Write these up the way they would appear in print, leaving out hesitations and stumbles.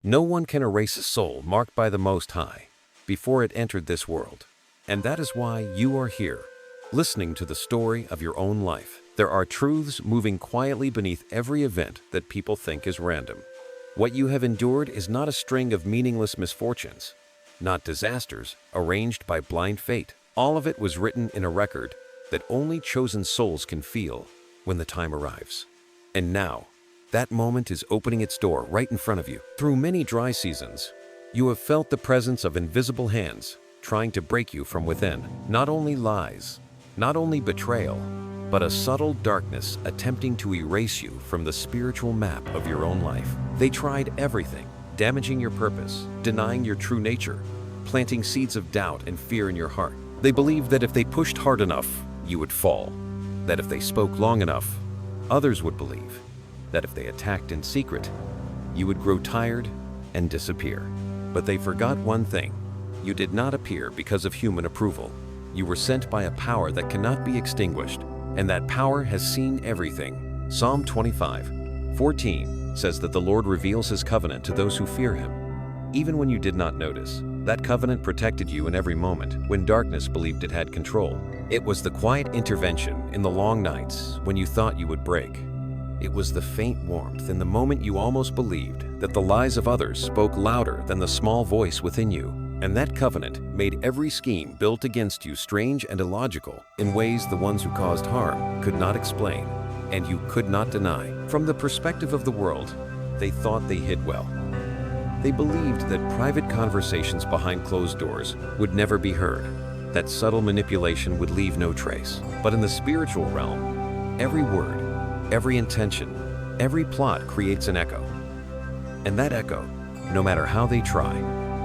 No one can erase a soul marked by the Most High before it entered this world. And that is why you are here, listening to the story of your own life. There are truths moving quietly beneath every event that people think is random. What you have endured is not a string of meaningless misfortunes, not disasters arranged by blind fate. All of it was written in a record that only chosen souls can feel when the time arrives. And now, that moment is opening its door right in front of you. Through many dry seasons, you have felt the presence of invisible hands trying to break you from within. Not only lies, not only betrayal, but a subtle darkness attempting to erase you from the spiritual map of your own life. They tried everything, damaging your purpose, denying your true nature, planting seeds of doubt and fear in your heart. They believed that if they pushed hard enough, you would fall, that if they spoke long enough, others would believe, that if they attacked in secret, you would grow tired and disappear. But they forgot one thing. You did not appear because of human approval. You were sent by a power that cannot be extinguished, and that power has seen everything. Psalm 25:14 says that the Lord reveals his covenant to those who fear him. Even when you did not notice, that covenant protected you in every moment when darkness believed it had control. It was the quiet intervention in the long nights when you thought you would break. It was the faint warmth in the moment you almost believed that the lies of others spoke louder than the small voice within you. And that covenant made every scheme built against you strange and illogical in ways the ones who caused harm could not explain and you could not deny. From the perspective of the world, they thought they hid well. They believed that private conversations behind closed doors would never be heard, that subtle manipulation would leave no trace. But in the spiritual realm, every word, every intention, every plot creates an echo. And that echo, no matter how they try,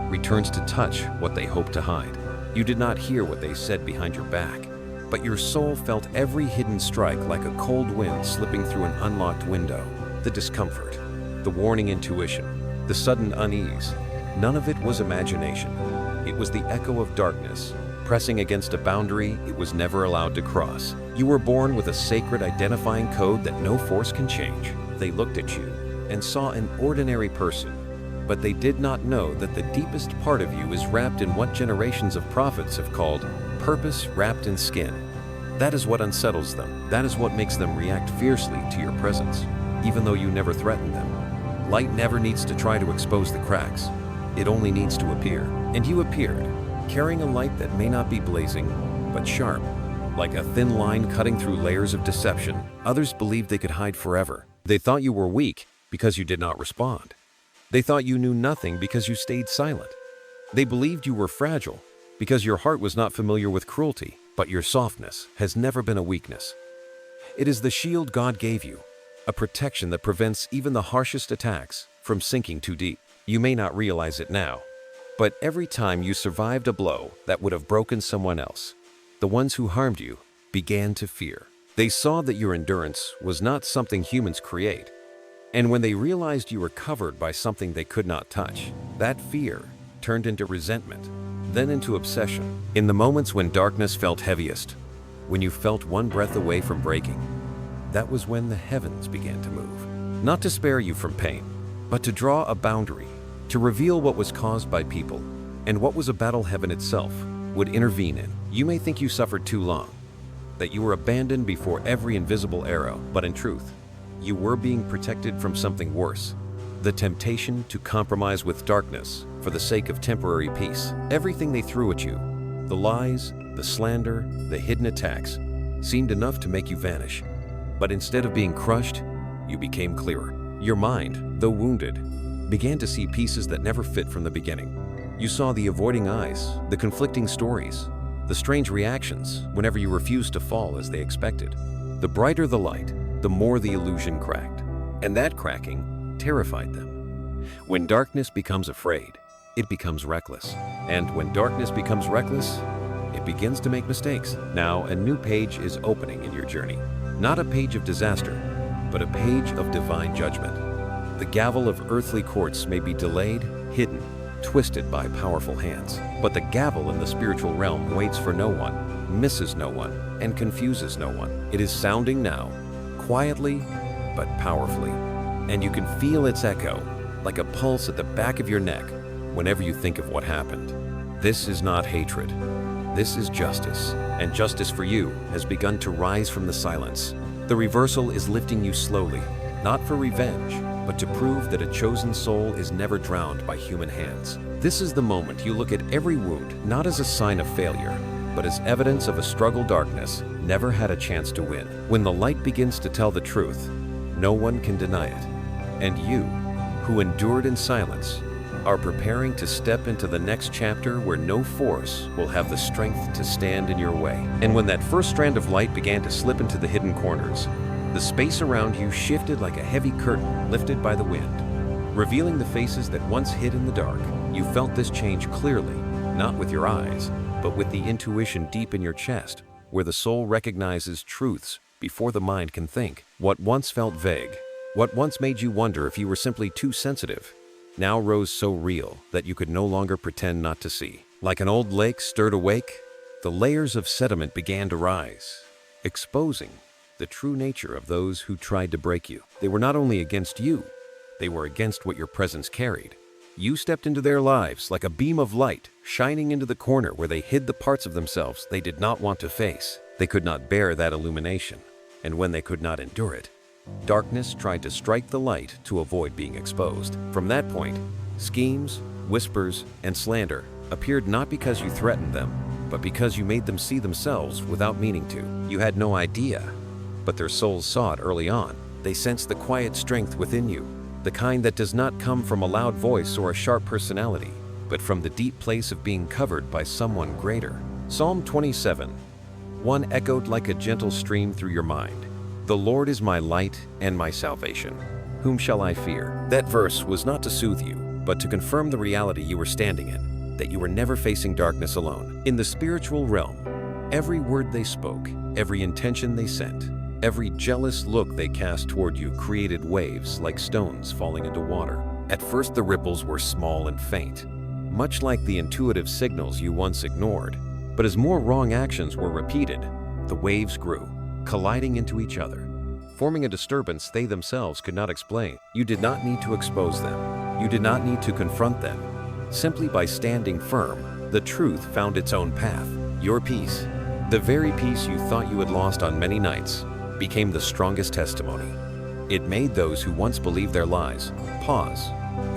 returns to touch what they hope to hide. You did not hear what they said behind your back, but your soul felt every hidden strike like a cold wind slipping through an unlocked window. The discomfort, the warning intuition, the sudden unease, none of it was imagination. It was the echo of darkness, pressing against a boundary it was never allowed to cross. You were born with a sacred identifying code that no force can change. They looked at you and saw an ordinary person, but they did not know that the deepest part of you is wrapped in what generations of prophets have called purpose wrapped in skin. That is what unsettles them. That is what makes them react fiercely to your presence, even though you never threaten them. Light never needs to try to expose the cracks. It only needs to appear. And you appeared, carrying a light that may not be blazing, but sharp, like a thin line cutting through layers of deception. Others believed they could hide forever. They thought you were weak because you did not respond. They thought you knew nothing because you stayed silent. They believed you were fragile because your heart was not familiar with cruelty, but your softness has never been a weakness. It is the shield God gave you, a protection that prevents even the harshest attacks from sinking too deep. You may not realize it now, but every time you survived a blow that would have broken someone else, the ones who harmed you began to fear. They saw that your endurance was not something humans create. And when they realized you were covered by something they could not touch, that fear turned into resentment, then into obsession. In the moments when darkness felt heaviest, when you felt one breath away from breaking, that was when the heavens began to move. Not to spare you from pain, but to draw a boundary, to reveal what was caused by people, and what was a battle heaven itself would intervene in. You may think you suffered too long, that you were abandoned before every invisible arrow, but in truth, you were being protected from something worse, the temptation to compromise with darkness for the sake of temporary peace. Everything they threw at you, the lies, the slander, the hidden attacks, seemed enough to make you vanish. But instead of being crushed, you became clearer. Your mind, though wounded, began to see pieces that never fit from the beginning. You saw the avoiding eyes, the conflicting stories, the strange reactions whenever you refused to fall as they expected. The brighter the light, the more the illusion cracked, and that cracking terrified them. When darkness becomes afraid, it becomes reckless. And when darkness becomes reckless, it begins to make mistakes. Now, a new page is opening in your journey. Not a page of disaster, but a page of divine judgment. The gavel of earthly courts may be delayed, hidden, twisted by powerful hands, but the gavel in the spiritual realm waits for no one, misses no one, and confuses no one. It is sounding now, quietly but powerfully, and you can feel its echo like a pulse at the back of your neck whenever you think of what happened. This is not hatred. This is justice, and justice for you has begun to rise from the silence. The reversal is lifting you slowly, not for revenge, but to prove that a chosen soul is never drowned by human hands. This is the moment you look at every wound not as a sign of failure, but as evidence of a struggle darkness never had a chance to win. When the light begins to tell the truth, no one can deny it. And you, who endured in silence, are preparing to step into the next chapter where no force will have the strength to stand in your way. And when that first strand of light began to slip into the hidden corners, the space around you shifted like a heavy curtain lifted by the wind, revealing the faces that once hid in the dark. You felt this change clearly, not with your eyes, but with the intuition deep in your chest, where the soul recognizes truths before the mind can think. What once felt vague, what once made you wonder if you were simply too sensitive, now rose so real that you could no longer pretend not to see. Like an old lake stirred awake, the layers of sediment began to rise, exposing the true nature of those who tried to break you. They were not only against you, they were against what your presence carried. You stepped into their lives like a beam of light, shining into the corner where they hid the parts of themselves they did not want to face. They could not bear that illumination, and when they could not endure it, darkness tried to strike the light to avoid being exposed. From that point, schemes, whispers, and slander appeared not because you threatened them, but because you made them see themselves without meaning to. You had no idea, but their souls saw it early on. They sensed the quiet strength within you, the kind that does not come from a loud voice or a sharp personality, but from the deep place of being covered by someone greater. Psalm 27:1 echoed like a gentle stream through your mind. The Lord is my light and my salvation. Whom shall I fear? That verse was not to soothe you, but to confirm the reality you were standing in, that you were never facing darkness alone. In the spiritual realm, every word they spoke, every intention they sent, every jealous look they cast toward you created waves like stones falling into water. At first, the ripples were small and faint, much like the intuitive signals you once ignored. But as more wrong actions were repeated, the waves grew, colliding into each other, forming a disturbance they themselves could not explain. You did not need to expose them. You did not need to confront them. Simply by standing firm, the truth found its own path. Your peace, the very peace you thought you had lost on many nights, became the strongest testimony. It made those who once believed their lies pause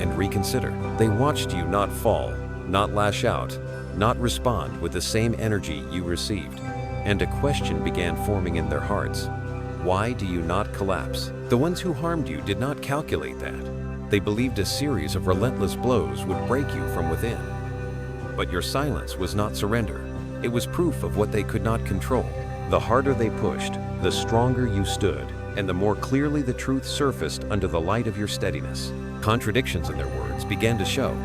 and reconsider. They watched you not fall, not lash out, not respond with the same energy you received. And a question began forming in their hearts. Why do you not collapse? The ones who harmed you did not calculate that. They believed a series of relentless blows would break you from within. But your silence was not surrender. It was proof of what they could not control. The harder they pushed, the stronger you stood, and the more clearly the truth surfaced under the light of your steadiness. Contradictions in their words began to show.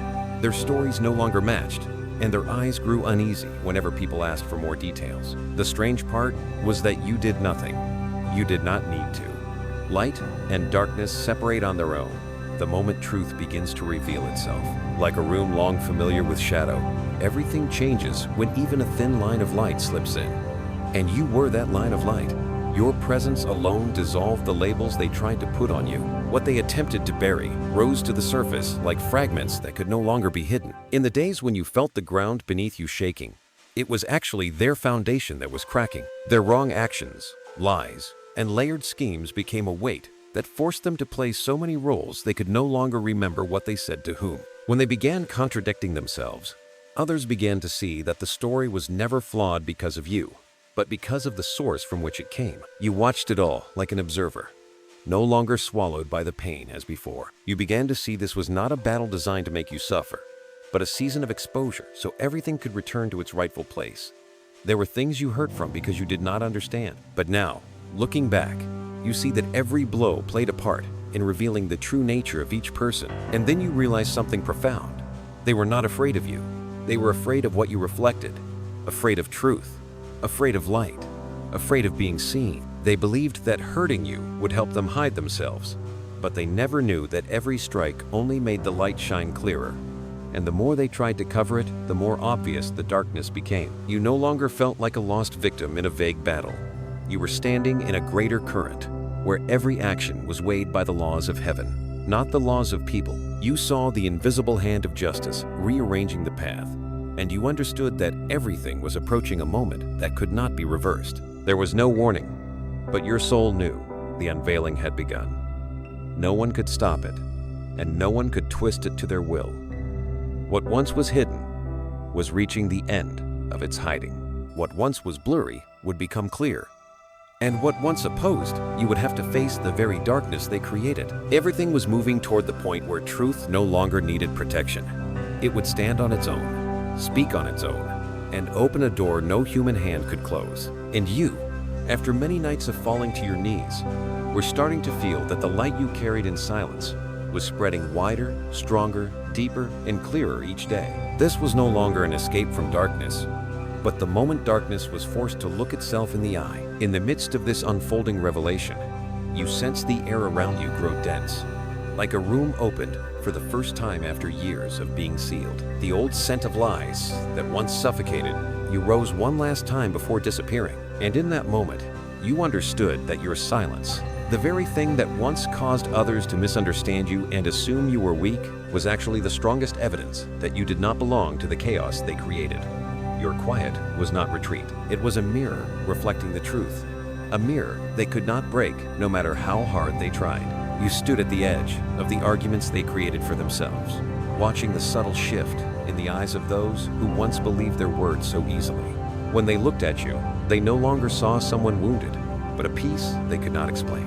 Their stories no longer matched, and their eyes grew uneasy whenever people asked for more details. The strange part was that you did nothing. You did not need to. Light and darkness separate on their own the moment truth begins to reveal itself. Like a room long familiar with shadow, everything changes when even a thin line of light slips in. And you were that line of light. Your presence alone dissolved the labels they tried to put on you. What they attempted to bury rose to the surface like fragments that could no longer be hidden. In the days when you felt the ground beneath you shaking, it was actually their foundation that was cracking. Their wrong actions, lies, and layered schemes became a weight that forced them to play so many roles they could no longer remember what they said to whom. When they began contradicting themselves, others began to see that the story was never flawed because of you, but because of the source from which it came. You watched it all like an observer, no longer swallowed by the pain as before. You began to see this was not a battle designed to make you suffer, but a season of exposure so everything could return to its rightful place. There were things you hurt from because you did not understand. But now, looking back, you see that every blow played a part in revealing the true nature of each person. And then you realize something profound. They were not afraid of you. They were afraid of what you reflected, afraid of truth, afraid of light, afraid of being seen. They believed that hurting you would help them hide themselves, but they never knew that every strike only made the light shine clearer. And the more they tried to cover it, the more obvious the darkness became. You no longer felt like a lost victim in a vague battle. You were standing in a greater current, where every action was weighed by the laws of heaven. not the laws of people. You saw the invisible hand of justice rearranging the path, and you understood that everything was approaching a moment that could not be reversed. There was no warning, but your soul knew the unveiling had begun. No one could stop it, and no one could twist it to their will. What once was hidden was reaching the end of its hiding. What once was blurry would become clear. And what once opposed, you would have to face the very darkness they created. Everything was moving toward the point where truth no longer needed protection. It would stand on its own, speak on its own, and open a door no human hand could close. And you, after many nights of falling to your knees, were starting to feel that the light you carried in silence was spreading wider, stronger, deeper, and clearer each day. This was no longer an escape from darkness, but the moment darkness was forced to look itself in the eye. In the midst of this unfolding revelation, you sensed the air around you grow dense, like a room opened for the first time after years of being sealed. The old scent of lies that once suffocated you rose one last time before disappearing. And in that moment, you understood that your silence, the very thing that once caused others to misunderstand you and assume you were weak, was actually the strongest evidence that you did not belong to the chaos they created. Your quiet was not retreat. It was a mirror reflecting the truth. A mirror they could not break no matter how hard they tried. You stood at the edge of the arguments they created for themselves, watching the subtle shift in the eyes of those who once believed their words so easily. When they looked at you, they no longer saw someone wounded, but a peace they could not explain.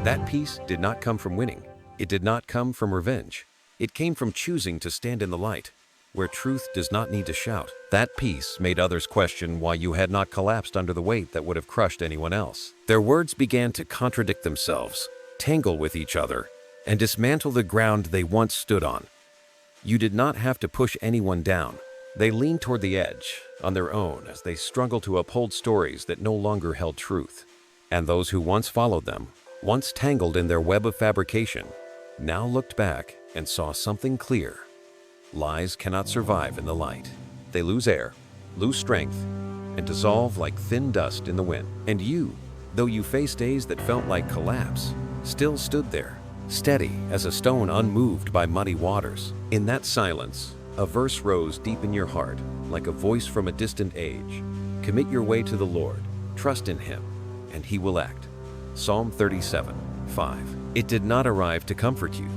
That peace did not come from winning. It did not come from revenge. It came from choosing to stand in the light, where truth does not need to shout. That peace made others question why you had not collapsed under the weight that would have crushed anyone else. Their words began to contradict themselves, tangle with each other, and dismantle the ground they once stood on. You did not have to push anyone down. They leaned toward the edge on their own as they struggled to uphold stories that no longer held truth. And those who once followed them, once tangled in their web of fabrication, now looked back and saw something clear. Lies cannot survive in the light. They lose air, lose strength, and dissolve like thin dust in the wind. And you, though you faced days that felt like collapse, still stood there, steady as a stone unmoved by muddy waters. In that silence, a verse rose deep in your heart, like a voice from a distant age. Commit your way to the Lord, trust in Him, and He will act. Psalm 37:5. It did not arrive to comfort you,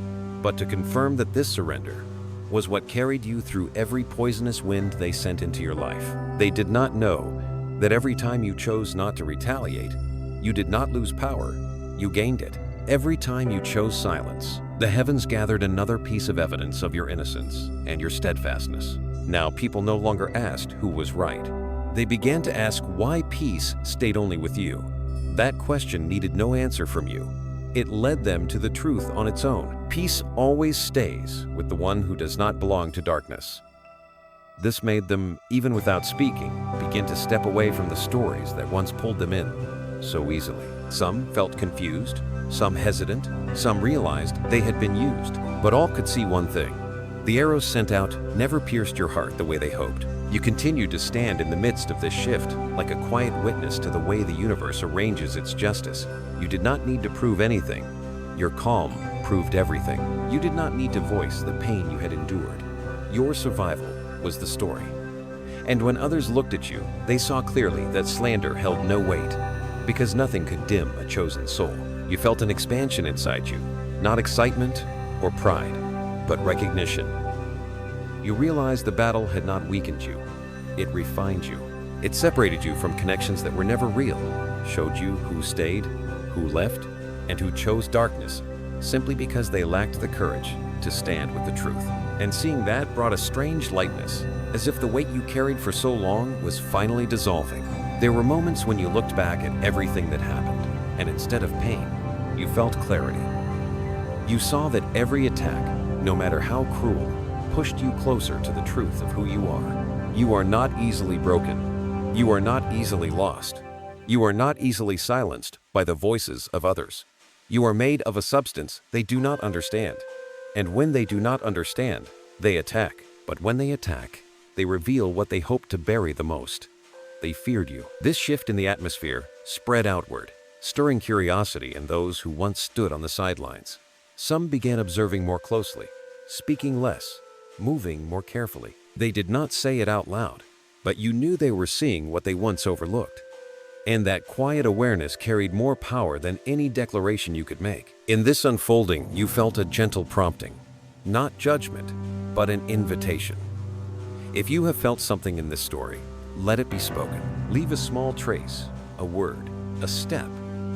but to confirm that this surrender was what carried you through every poisonous wind they sent into your life. They did not know that every time you chose not to retaliate, you did not lose power, you gained it. Every time you chose silence, the heavens gathered another piece of evidence of your innocence and your steadfastness. Now people no longer asked who was right. They began to ask why peace stayed only with you. That question needed no answer from you. It led them to the truth on its own. Peace always stays with the one who does not belong to darkness. This made them, even without speaking, begin to step away from the stories that once pulled them in so easily. Some felt confused, some hesitant, some realized they had been used. But all could see one thing. The arrows sent out never pierced your heart the way they hoped. You continued to stand in the midst of this shift, like a quiet witness to the way the universe arranges its justice. You did not need to prove anything. Your calm proved everything. You did not need to voice the pain you had endured. Your survival was the story. And when others looked at you, they saw clearly that slander held no weight, because nothing could dim a chosen soul. You felt an expansion inside you, not excitement or pride, but recognition. You realized the battle had not weakened you, it refined you. It separated you from connections that were never real, showed you who stayed, who left, and who chose darkness simply because they lacked the courage to stand with the truth. And seeing that brought a strange lightness, as if the weight you carried for so long was finally dissolving. There were moments when you looked back at everything that happened, and instead of pain, you felt clarity. You saw that every attack, no matter how cruel, pushed you closer to the truth of who you are. You are not easily broken. You are not easily lost. You are not easily silenced by the voices of others. You are made of a substance they do not understand. And when they do not understand, they attack. But when they attack, they reveal what they hope to bury the most. They feared you. This shift in the atmosphere spread outward, stirring curiosity in those who once stood on the sidelines. Some began observing more closely, speaking less, moving more carefully. They did not say it out loud, but you knew they were seeing what they once overlooked. And that quiet awareness carried more power than any declaration you could make. In this unfolding, you felt a gentle prompting, not judgment, but an invitation. If you have felt something in this story, let it be spoken. Leave a small trace, a word, a step,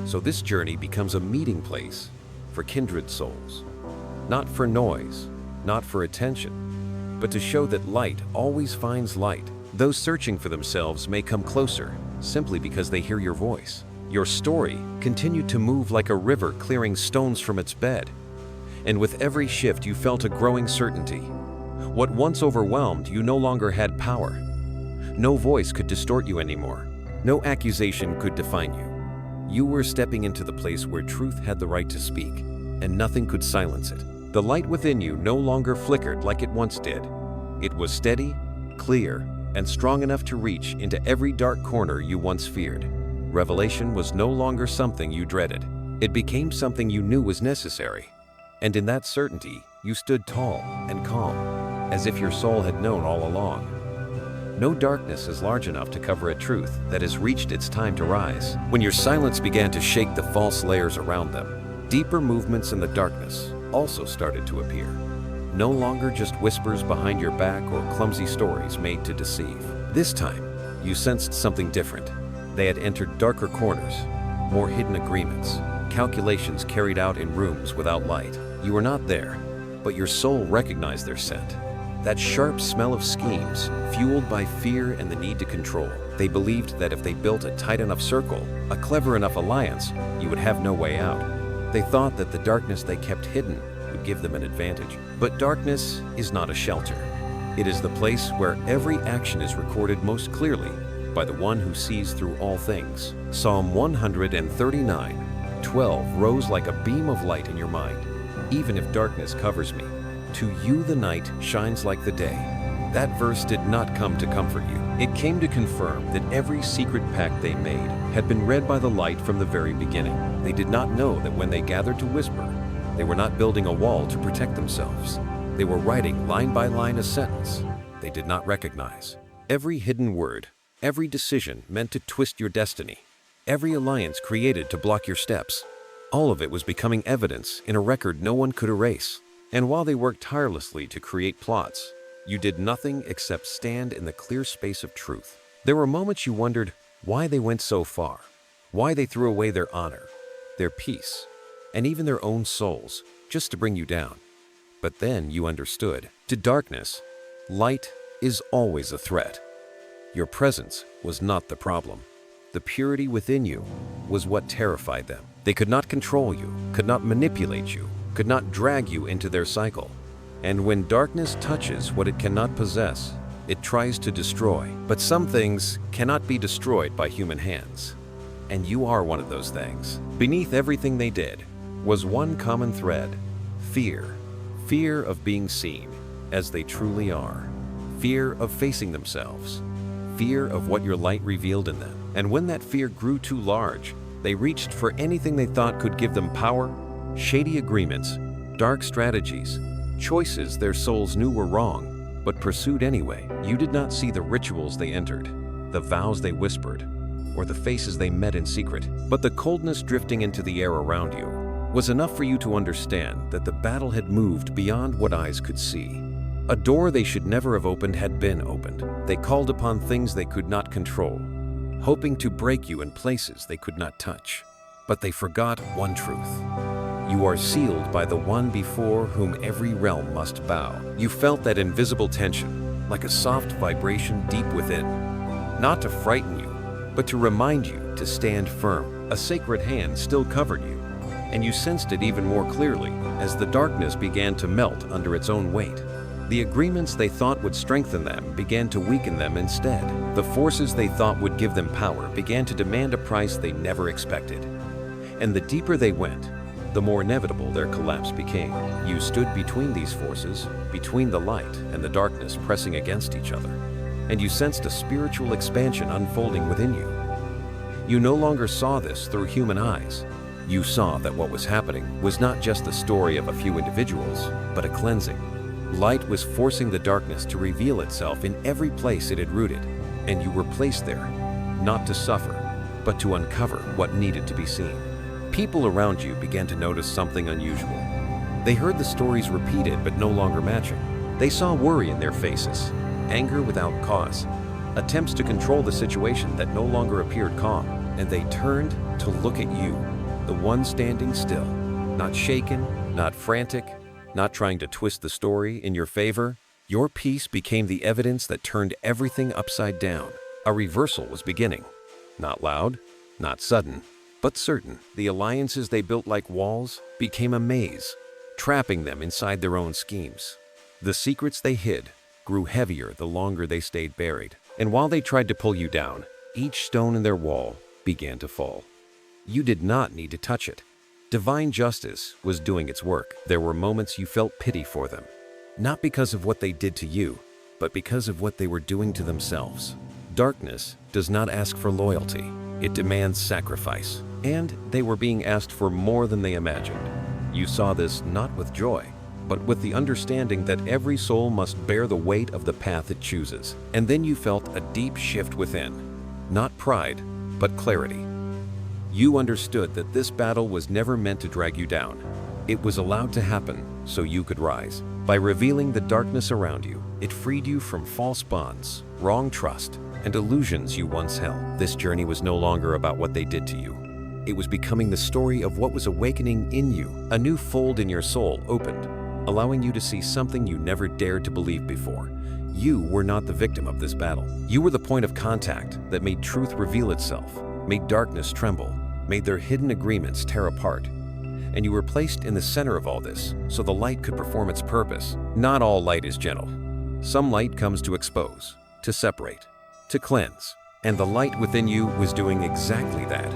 so this journey becomes a meeting place for kindred souls. Not for noise, not for attention, but to show that light always finds light. Those searching for themselves may come closer simply because they hear your voice. Your story continued to move like a river clearing stones from its bed. And with every shift you felt a growing certainty. What once overwhelmed you no longer had power. No voice could distort you anymore. No accusation could define you. You were stepping into the place where truth had the right to speak, and nothing could silence it. The light within you no longer flickered like it once did. It was steady, clear, and strong enough to reach into every dark corner you once feared. Revelation was no longer something you dreaded. It became something you knew was necessary. And in that certainty, you stood tall and calm, as if your soul had known all along. No darkness is large enough to cover a truth that has reached its time to rise. When your silence began to shake the false layers around them, deeper movements in the darkness also started to appear. No longer just whispers behind your back or clumsy stories made to deceive. This time, you sensed something different. They had entered darker corners, more hidden agreements, calculations carried out in rooms without light. You were not there, but your soul recognized their scent. That sharp smell of schemes, fueled by fear and the need to control. They believed that if they built a tight enough circle, a clever enough alliance, you would have no way out. They thought that the darkness they kept hidden would give them an advantage. But darkness is not a shelter. It is the place where every action is recorded most clearly by the one who sees through all things. Psalm 139:12 rose like a beam of light in your mind. Even if darkness covers me, to you the night shines like the day. That verse did not come to comfort you. It came to confirm that every secret pact they made had been read by the light from the very beginning. They did not know that when they gathered to whisper, they were not building a wall to protect themselves. They were writing line by line a sentence they did not recognize. Every hidden word, every decision meant to twist your destiny, every alliance created to block your steps. All of it was becoming evidence in a record no one could erase. And while they worked tirelessly to create plots, you did nothing except stand in the clear space of truth. There were moments you wondered why they went so far, why they threw away their honor, their peace, and even their own souls, just to bring you down. But then you understood. To darkness, light is always a threat. Your presence was not the problem. The purity within you was what terrified them. They could not control you, could not manipulate you, could not drag you into their cycle. And when darkness touches what it cannot possess, it tries to destroy. But some things cannot be destroyed by human hands. And you are one of those things. Beneath everything they did was one common thread: fear. Fear of being seen as they truly are. Fear of facing themselves. Fear of what your light revealed in them. And when that fear grew too large, they reached for anything they thought could give them power, shady agreements, dark strategies, choices their souls knew were wrong, but pursued anyway. You did not see the rituals they entered, the vows they whispered, or the faces they met in secret. But the coldness drifting into the air around you was enough for you to understand that the battle had moved beyond what eyes could see. A door they should never have opened had been opened. They called upon things they could not control, hoping to break you in places they could not touch. But they forgot one truth. You are sealed by the one before whom every realm must bow. You felt that invisible tension, like a soft vibration deep within. Not to frighten you, but to remind you to stand firm. A sacred hand still covered you, and you sensed it even more clearly as the darkness began to melt under its own weight. The agreements they thought would strengthen them began to weaken them instead. The forces they thought would give them power began to demand a price they never expected. And the deeper they went, the more inevitable their collapse became. You stood between these forces, between the light and the darkness pressing against each other, and you sensed a spiritual expansion unfolding within you. You no longer saw this through human eyes. You saw that what was happening was not just the story of a few individuals, but a cleansing. Light was forcing the darkness to reveal itself in every place it had rooted, and you were placed there, not to suffer, but to uncover what needed to be seen. People around you began to notice something unusual. They heard the stories repeated but no longer matching. They saw worry in their faces, anger without cause, attempts to control the situation that no longer appeared calm, and they turned to look at you, the one standing still, not shaken, not frantic, not trying to twist the story in your favor. Your peace became the evidence that turned everything upside down. A reversal was beginning. Not loud, not sudden, but certain. The alliances they built like walls became a maze, trapping them inside their own schemes. The secrets they hid grew heavier the longer they stayed buried. And while they tried to pull you down, each stone in their wall began to fall. You did not need to touch it. Divine justice was doing its work. There were moments you felt pity for them, not because of what they did to you, but because of what they were doing to themselves. Darkness does not ask for loyalty. It demands sacrifice, and they were being asked for more than they imagined. You saw this not with joy, but with the understanding that every soul must bear the weight of the path it chooses. And then you felt a deep shift within, not pride, but clarity. You understood that this battle was never meant to drag you down. It was allowed to happen so you could rise. By revealing the darkness around you, it freed you from false bonds, wrong trust, and illusions you once held. This journey was no longer about what they did to you. It was becoming the story of what was awakening in you. A new fold in your soul opened, allowing you to see something you never dared to believe before. You were not the victim of this battle. You were the point of contact that made truth reveal itself, made darkness tremble, made their hidden agreements tear apart. And you were placed in the center of all this so the light could perform its purpose. Not all light is gentle. Some light comes to expose, to separate, to cleanse. And the light within you was doing exactly that.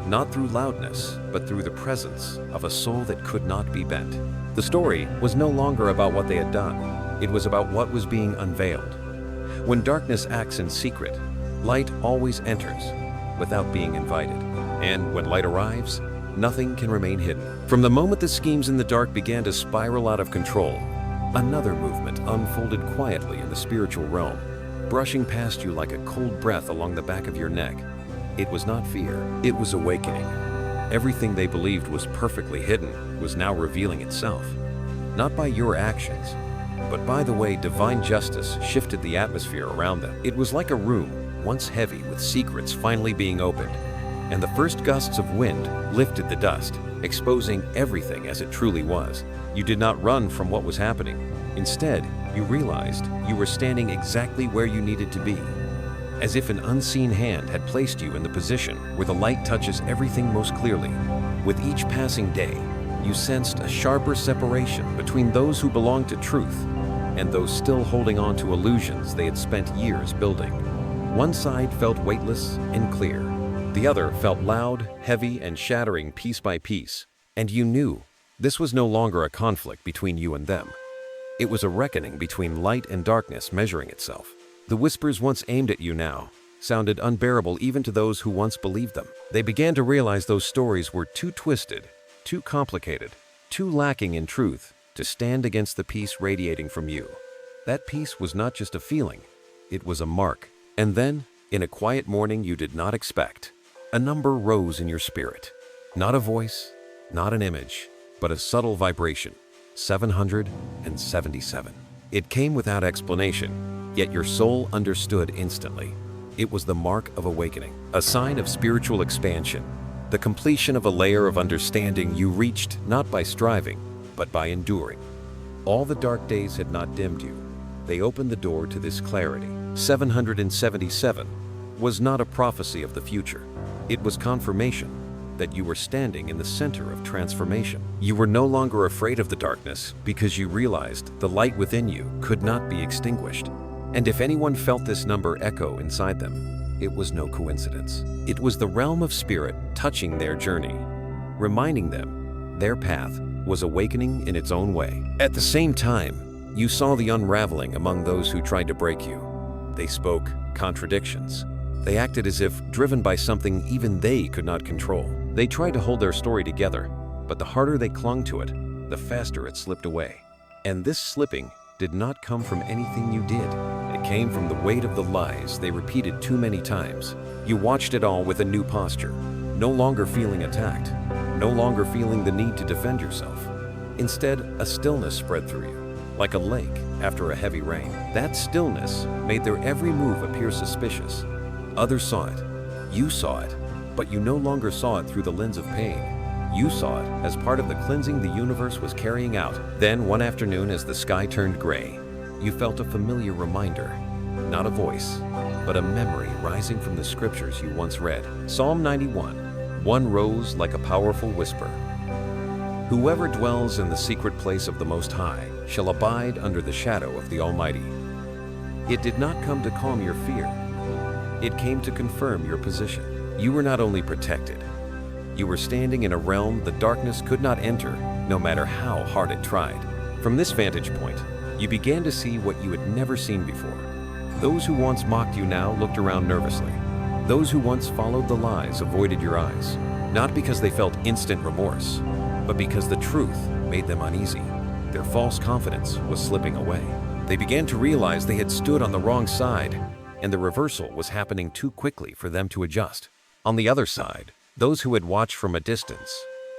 Not through loudness, but through the presence of a soul that could not be bent. The story was no longer about what they had done. It was about what was being unveiled. When darkness acts in secret, light always enters without being invited. And when light arrives, nothing can remain hidden. From the moment the schemes in the dark began to spiral out of control, another movement unfolded quietly in the spiritual realm, brushing past you like a cold breath along the back of your neck. It was not fear, it was awakening. Everything they believed was perfectly hidden was now revealing itself, not by your actions, but by the way divine justice shifted the atmosphere around them. It was like a room once heavy with secrets finally being opened, and the first gusts of wind lifted the dust, exposing everything as it truly was. You did not run from what was happening. Instead, you realized you were standing exactly where you needed to be, as if an unseen hand had placed you in the position where the light touches everything most clearly. With each passing day, you sensed a sharper separation between those who belonged to truth and those still holding on to illusions they had spent years building. One side felt weightless and clear. The other felt loud, heavy, and shattering piece by piece. And you knew this was no longer a conflict between you and them. It was a reckoning between light and darkness measuring itself. The whispers once aimed at you now sounded unbearable even to those who once believed them. They began to realize those stories were too twisted, too complicated, too lacking in truth to stand against the peace radiating from you. That peace was not just a feeling, it was a mark. And then, in a quiet morning you did not expect, a number rose in your spirit. Not a voice, not an image, but a subtle vibration. 777. It came without explanation, yet your soul understood instantly. It was the mark of awakening, a sign of spiritual expansion, the completion of a layer of understanding you reached not by striving, but by enduring. All the dark days had not dimmed you. They opened the door to this clarity. 777 was not a prophecy of the future. It was confirmation that you were standing in the center of transformation. You were no longer afraid of the darkness because you realized the light within you could not be extinguished. And if anyone felt this number echo inside them, it was no coincidence. It was the realm of spirit touching their journey, reminding them their path was awakening in its own way. At the same time, you saw the unraveling among those who tried to break you. They spoke contradictions. They acted as if driven by something even they could not control. They tried to hold their story together, but the harder they clung to it, the faster it slipped away. And this slipping did not come from anything you did. It came from the weight of the lies they repeated too many times. You watched it all with a new posture, no longer feeling attacked, no longer feeling the need to defend yourself. Instead, a stillness spread through you, like a lake after a heavy rain. That stillness made their every move appear suspicious. Others saw it. You saw it, but you no longer saw it through the lens of pain. You saw it as part of the cleansing the universe was carrying out. Then, one afternoon, as the sky turned gray, you felt a familiar reminder. Not a voice, but a memory rising from the scriptures you once read. Psalm 91, one rose like a powerful whisper. Whoever dwells in the secret place of the Most High shall abide under the shadow of the Almighty. It did not come to calm your fear. It came to confirm your position. You were not only protected, you were standing in a realm the darkness could not enter, no matter how hard it tried. From this vantage point, you began to see what you had never seen before. Those who once mocked you now looked around nervously. Those who once followed the lies avoided your eyes, not because they felt instant remorse, but because the truth made them uneasy. Their false confidence was slipping away. They began to realize they had stood on the wrong side, and the reversal was happening too quickly for them to adjust. On the other side, those who had watched from a distance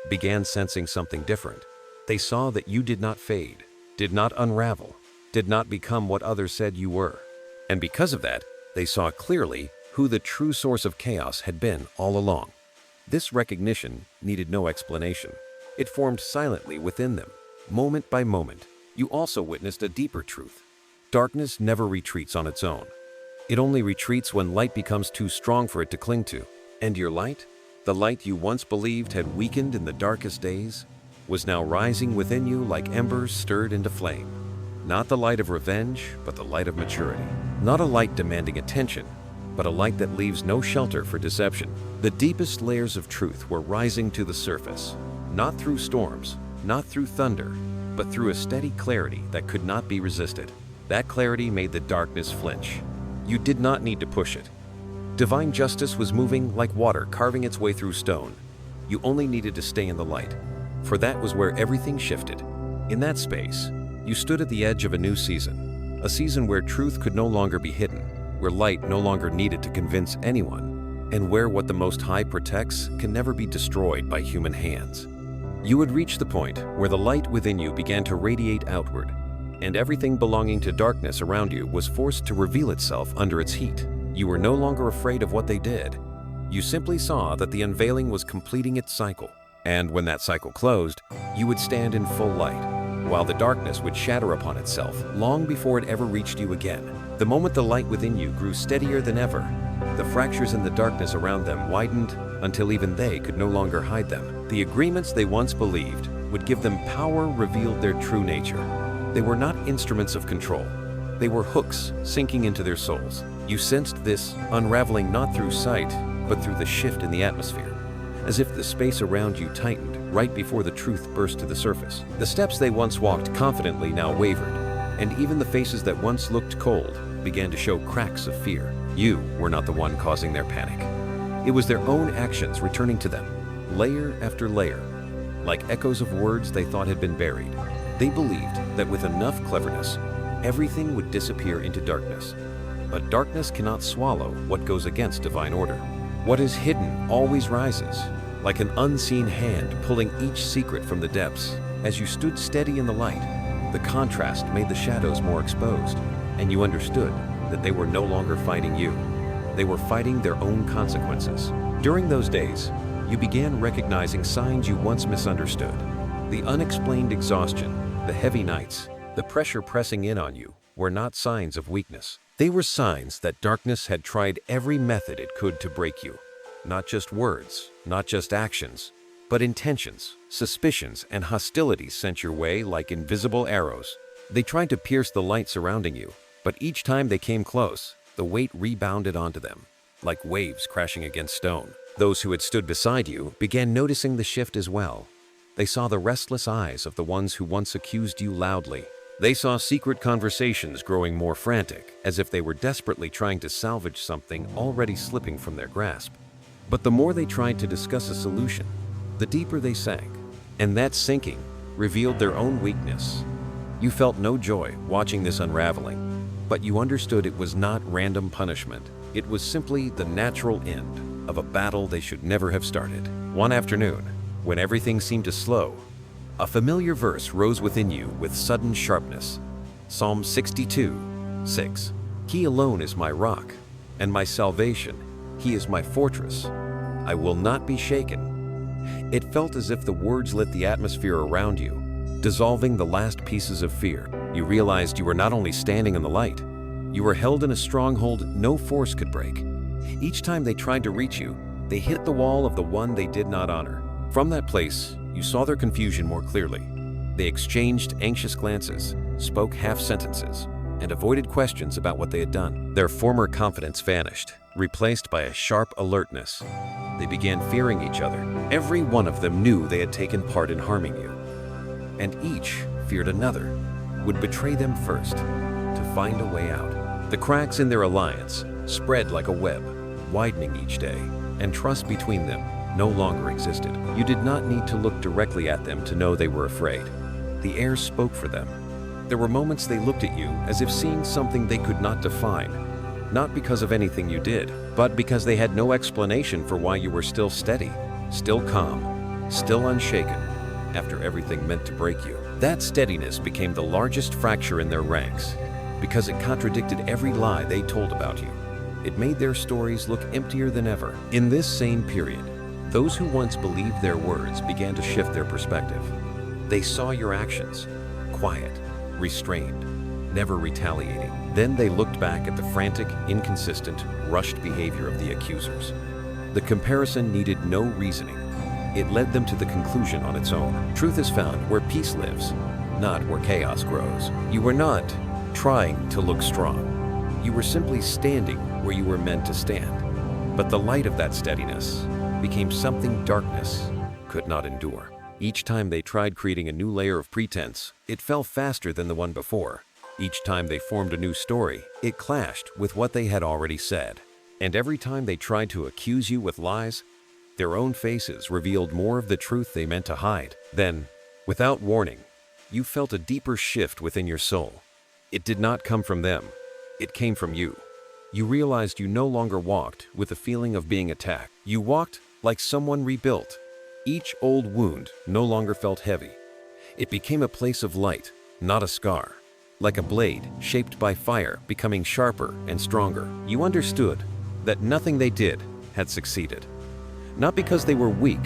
began sensing something different. They saw that you did not fade, did not unravel, did not become what others said you were. And because of that, they saw clearly who the true source of chaos had been all along. This recognition needed no explanation. It formed silently within them, moment by moment. You also witnessed a deeper truth. Darkness never retreats on its own. It only retreats when light becomes too strong for it to cling to. And your light, the light you once believed had weakened in the darkest days, was now rising within you like embers stirred into flame. Not the light of revenge, but the light of maturity. Not a light demanding attention, but a light that leaves no shelter for deception. The deepest layers of truth were rising to the surface, not through storms, not through thunder, but through a steady clarity that could not be resisted. That clarity made the darkness flinch. You did not need to push it. Divine justice was moving like water carving its way through stone. You only needed to stay in the light, for that was where everything shifted. In that space, you stood at the edge of a new season, a season where truth could no longer be hidden, where light no longer needed to convince anyone, and where what the Most High protects can never be destroyed by human hands. You had reached the point where the light within you began to radiate outward, and everything belonging to darkness around you was forced to reveal itself under its heat. You were no longer afraid of what they did. You simply saw that the unveiling was completing its cycle, and when that cycle closed, you would stand in full light, while the darkness would shatter upon itself long before it ever reached you again. The moment the light within you grew steadier than ever, the fractures in the darkness around them widened until even they could no longer hide them. The agreements they once believed would give them power revealed their true nature. They were not instruments of control. They were hooks sinking into their souls. You sensed this unraveling not through sight, but through the shift in the atmosphere, as if the space around you tightened right before the truth burst to the surface. The steps they once walked confidently now wavered, and even the faces that once looked cold began to show cracks of fear. You were not the one causing their panic. It was their own actions returning to them, layer after layer, like echoes of words they thought had been buried. They believed that with enough cleverness, everything would disappear into darkness. But darkness cannot swallow what goes against divine order. What is hidden always rises, like an unseen hand pulling each secret from the depths. As you stood steady in the light, the contrast made the shadows more exposed, and you understood that they were no longer fighting you. They were fighting their own consequences. During those days, you began recognizing signs you once misunderstood. The unexplained exhaustion, the heavy nights, the pressure pressing in on you were not signs of weakness. They were signs that darkness had tried every method it could to break you. Not just words, not just actions, but intentions, suspicions, and hostilities sent your way like invisible arrows. They tried to pierce the light surrounding you, but each time they came close, the weight rebounded onto them, like waves crashing against stone. Those who had stood beside you began noticing the shift as well. They saw the restless eyes of the ones who once accused you loudly. They saw secret conversations growing more frantic, as if they were desperately trying to salvage something already slipping from their grasp. But the more they tried to discuss a solution, the deeper they sank. And that sinking revealed their own weakness. You felt no joy watching this unraveling, but you understood it was not random punishment. It was simply the natural end of a battle they should never have started. One afternoon, when everything seemed to slow, a familiar verse rose within you with sudden sharpness. Psalm 62:6. He alone is my rock and my salvation. He is my fortress. I will not be shaken. It felt as if the words lit the atmosphere around you, dissolving the last pieces of fear. You realized you were not only standing in the light, you were held in a stronghold no force could break. Each time they tried to reach you, they hit the wall of the one they did not honor. From that place, you saw their confusion more clearly. They exchanged anxious glances, spoke half sentences, and avoided questions about what they had done. Their former confidence vanished, replaced by a sharp alertness. They began fearing each other. Every one of them knew they had taken part in harming you, and each feared another would betray them first to find a way out. The cracks in their alliance spread like a web, widening each day, and trust between them no longer existed. You did not need to look directly at them to know they were afraid. The air spoke for them. There were moments they looked at you as if seeing something they could not define, not because of anything you did, but because they had no explanation for why you were still steady, still calm, still unshaken, after everything meant to break you. That steadiness became the largest fracture in their ranks, because it contradicted every lie they told about you. It made their stories look emptier than ever. In this same period, those who once believed their words began to shift their perspective. They saw your actions, quiet, restrained, never retaliating. Then they looked back at the frantic, inconsistent, rushed behavior of the accusers. The comparison needed no reasoning. It led them to the conclusion on its own. Truth is found where peace lives, not where chaos grows. You were not trying to look strong. You were simply standing where you were meant to stand. But the light of that steadiness became something darkness could not endure. Each time they tried creating a new layer of pretense, it fell faster than the one before. Each time they formed a new story, it clashed with what they had already said. And every time they tried to accuse you with lies, their own faces revealed more of the truth they meant to hide. Then, without warning, you felt a deeper shift within your soul. It did not come from them. It came from you. You realized you no longer walked with the feeling of being attacked. You walked like someone rebuilt. Each old wound no longer felt heavy. It became a place of light, not a scar. Like a blade shaped by fire, becoming sharper and stronger. You understood that nothing they did had succeeded. Not because they were weak,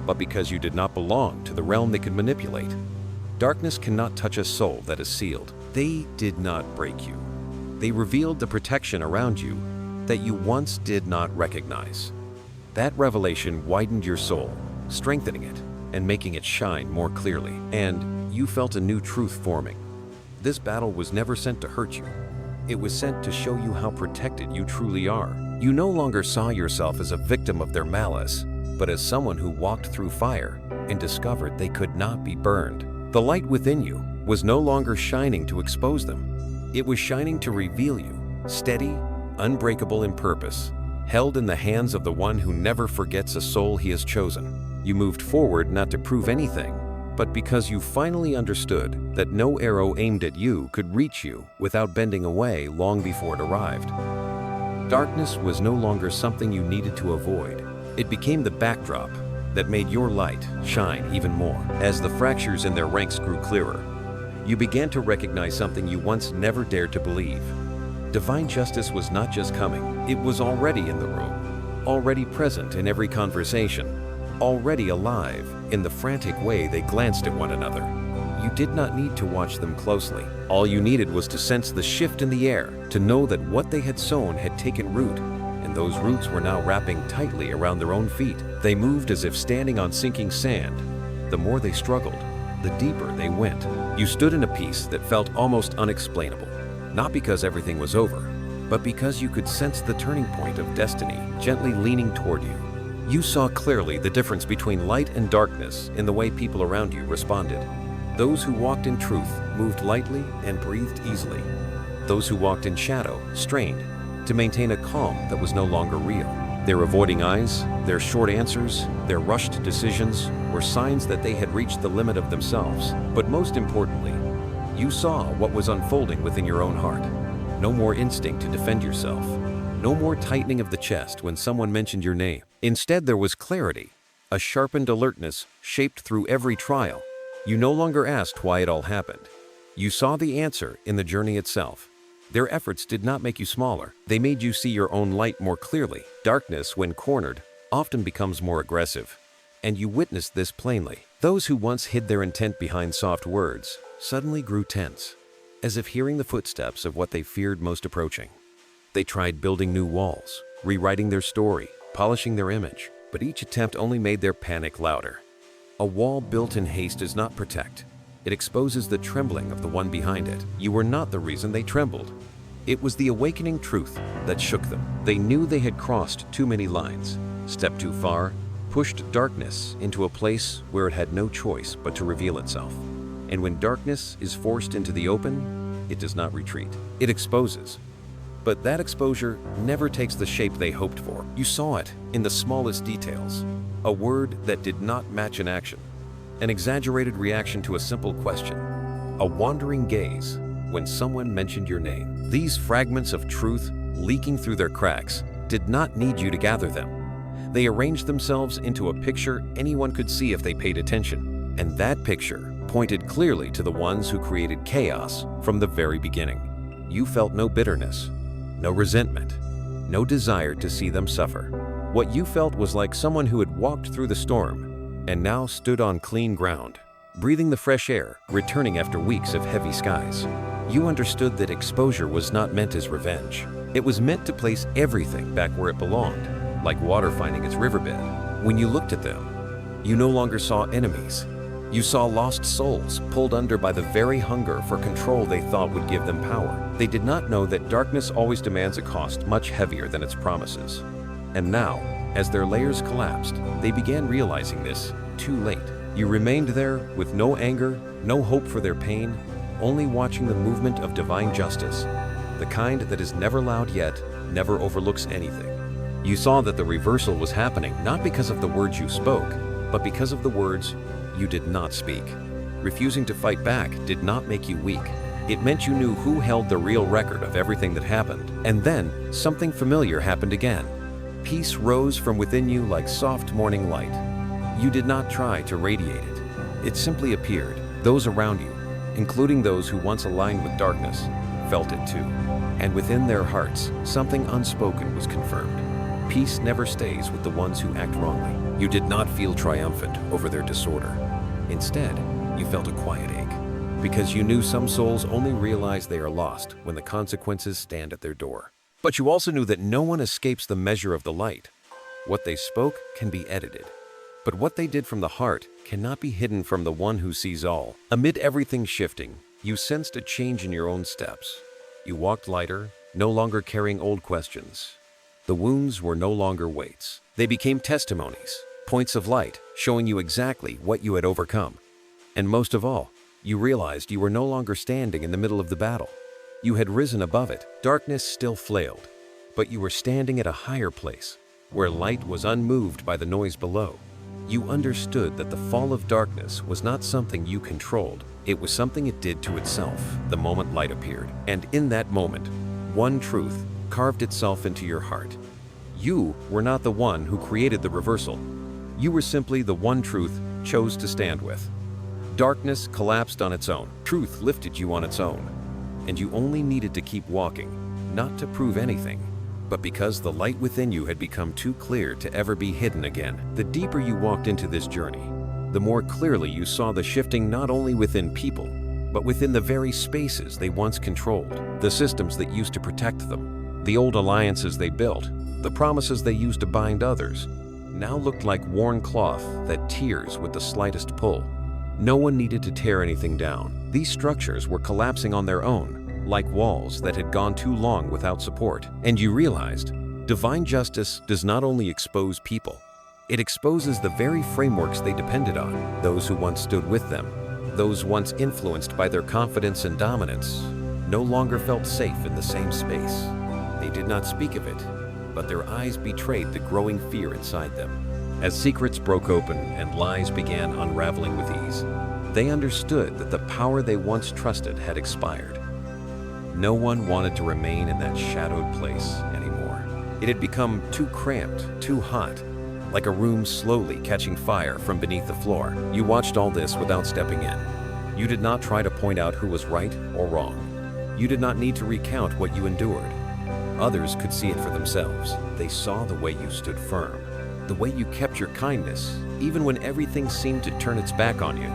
but because you did not belong to the realm they could manipulate. Darkness cannot touch a soul that is sealed. They did not break you. They revealed the protection around you that you once did not recognize. That revelation widened your soul, strengthening it and making it shine more clearly. And you felt a new truth forming. This battle was never sent to hurt you. It was sent to show you how protected you truly are. You no longer saw yourself as a victim of their malice, but as someone who walked through fire and discovered they could not be burned. The light within you was no longer shining to expose them. It was shining to reveal you, steady, unbreakable in purpose, held in the hands of the one who never forgets a soul he has chosen. You moved forward not to prove anything, but because you finally understood that no arrow aimed at you could reach you without bending away long before it arrived. Darkness was no longer something you needed to avoid. It became the backdrop that made your light shine even more. As the fractures in their ranks grew clearer, you began to recognize something you once never dared to believe. Divine justice was not just coming, it was already in the room, already present in every conversation, already alive in the frantic way they glanced at one another. You did not need to watch them closely. All you needed was to sense the shift in the air, to know that what they had sown had taken root, and those roots were now wrapping tightly around their own feet. They moved as if standing on sinking sand. The more they struggled, the deeper they went. You stood in a peace that felt almost unexplainable, not because everything was over, but because you could sense the turning point of destiny gently leaning toward you. You saw clearly the difference between light and darkness in the way people around you responded. Those who walked in truth moved lightly and breathed easily. Those who walked in shadow strained to maintain a calm that was no longer real. Their avoiding eyes, their short answers, their rushed decisions were signs that they had reached the limit of themselves. But most importantly, you saw what was unfolding within your own heart. No more instinct to defend yourself. No more tightening of the chest when someone mentioned your name. Instead, there was clarity, a sharpened alertness shaped through every trial. You no longer asked why it all happened. You saw the answer in the journey itself. Their efforts did not make you smaller. They made you see your own light more clearly. Darkness, when cornered, often becomes more aggressive. And you witnessed this plainly. Those who once hid their intent behind soft words suddenly grew tense, as if hearing the footsteps of what they feared most approaching. They tried building new walls, rewriting their story, polishing their image, but each attempt only made their panic louder. A wall built in haste does not protect. It exposes the trembling of the one behind it. You were not the reason they trembled. It was the awakening truth that shook them. They knew they had crossed too many lines, stepped too far, pushed darkness into a place where it had no choice but to reveal itself. And when darkness is forced into the open, it does not retreat. It exposes. But that exposure never takes the shape they hoped for. You saw it in the smallest details. A word that did not match an action. An exaggerated reaction to a simple question. A wandering gaze when someone mentioned your name. These fragments of truth leaking through their cracks did not need you to gather them. They arranged themselves into a picture anyone could see if they paid attention. And that picture pointed clearly to the ones who created chaos from the very beginning. You felt no bitterness, no resentment, no desire to see them suffer. What you felt was like someone who had walked through the storm and now stood on clean ground, breathing the fresh air, returning after weeks of heavy skies. You understood that exposure was not meant as revenge. It was meant to place everything back where it belonged, like water finding its riverbed. When you looked at them, you no longer saw enemies. You saw lost souls pulled under by the very hunger for control they thought would give them power. They did not know that darkness always demands a cost much heavier than its promises. And now, as their layers collapsed, they began realizing this too late. You remained there with no anger, no hope for their pain, only watching the movement of divine justice, the kind that is never loud yet never overlooks anything. You saw that the reversal was happening not because of the words you spoke, but because of the words you did not speak. Refusing to fight back did not make you weak. It meant you knew who held the real record of everything that happened. And then, something familiar happened again. Peace rose from within you like soft morning light. You did not try to radiate it. It simply appeared. Those around you, including those who once aligned with darkness, felt it too. And within their hearts, something unspoken was confirmed. Peace never stays with the ones who act wrongly. You did not feel triumphant over their disorder. Instead, you felt a quiet ache, because you knew some souls only realize they are lost when the consequences stand at their door. But you also knew that no one escapes the measure of the light. What they spoke can be edited, but what they did from the heart cannot be hidden from the one who sees all. Amid everything shifting, you sensed a change in your own steps. You walked lighter, no longer carrying old questions. The wounds were no longer weights. They became testimonies, points of light, showing you exactly what you had overcome. And most of all, you realized you were no longer standing in the middle of the battle. You had risen above it. Darkness still flailed, but you were standing at a higher place, where light was unmoved by the noise below. You understood that the fall of darkness was not something you controlled. It was something it did to itself the moment light appeared. And in that moment, one truth carved itself into your heart. You were not the one who created the reversal. You were simply the one truth chose to stand with. Darkness collapsed on its own. Truth lifted you on its own. And you only needed to keep walking, not to prove anything, but because the light within you had become too clear to ever be hidden again. The deeper you walked into this journey, the more clearly you saw the shifting not only within people, but within the very spaces they once controlled. The systems that used to protect them, the old alliances they built, the promises they used to bind others, now looked like worn cloth that tears with the slightest pull. No one needed to tear anything down. These structures were collapsing on their own, like walls that had gone too long without support. And you realized, divine justice does not only expose people, it exposes the very frameworks they depended on. Those who once stood with them, those once influenced by their confidence and dominance, no longer felt safe in the same space. They did not speak of it, but their eyes betrayed the growing fear inside them. As secrets broke open and lies began unraveling with ease, they understood that the power they once trusted had expired. No one wanted to remain in that shadowed place anymore. It had become too cramped, too hot, like a room slowly catching fire from beneath the floor. You watched all this without stepping in. You did not try to point out who was right or wrong. You did not need to recount what you endured. Others could see it for themselves. They saw the way you stood firm, the way you kept your kindness, even when everything seemed to turn its back on you.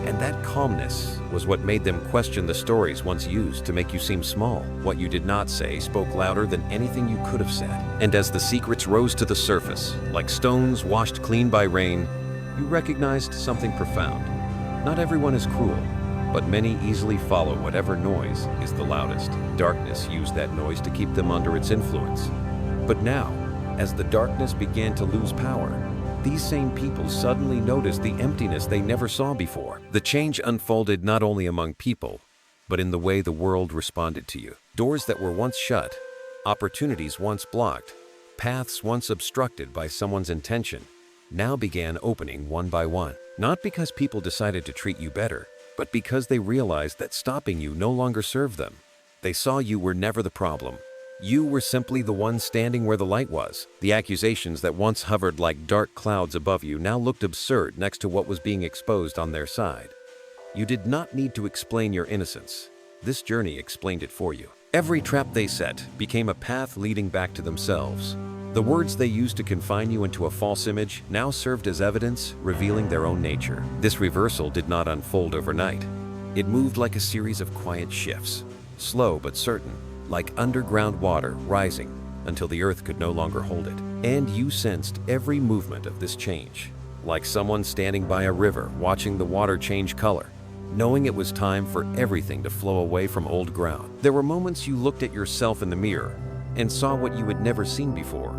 And that calmness was what made them question the stories once used to make you seem small. What you did not say spoke louder than anything you could have said. And as the secrets rose to the surface, like stones washed clean by rain, you recognized something profound. Not everyone is cruel, but many easily follow whatever noise is the loudest. Darkness used that noise to keep them under its influence. But now, as the darkness began to lose power, these same people suddenly noticed the emptiness they never saw before. The change unfolded not only among people, but in the way the world responded to you. Doors that were once shut, opportunities once blocked, paths once obstructed by someone's intention, now began opening one by one. Not because people decided to treat you better, but because they realized that stopping you no longer served them. They saw you were never the problem. You were simply the one standing where the light was. The accusations that once hovered like dark clouds above you now looked absurd next to what was being exposed on their side. You did not need to explain your innocence. This journey explained it for you. Every trap they set became a path leading back to themselves. The words they used to confine you into a false image now served as evidence, revealing their own nature. This reversal did not unfold overnight. It moved like a series of quiet shifts, slow but certain, like underground water rising until the earth could no longer hold it. And you sensed every movement of this change, like someone standing by a river watching the water change color, knowing it was time for everything to flow away from old ground. There were moments you looked at yourself in the mirror and saw what you had never seen before.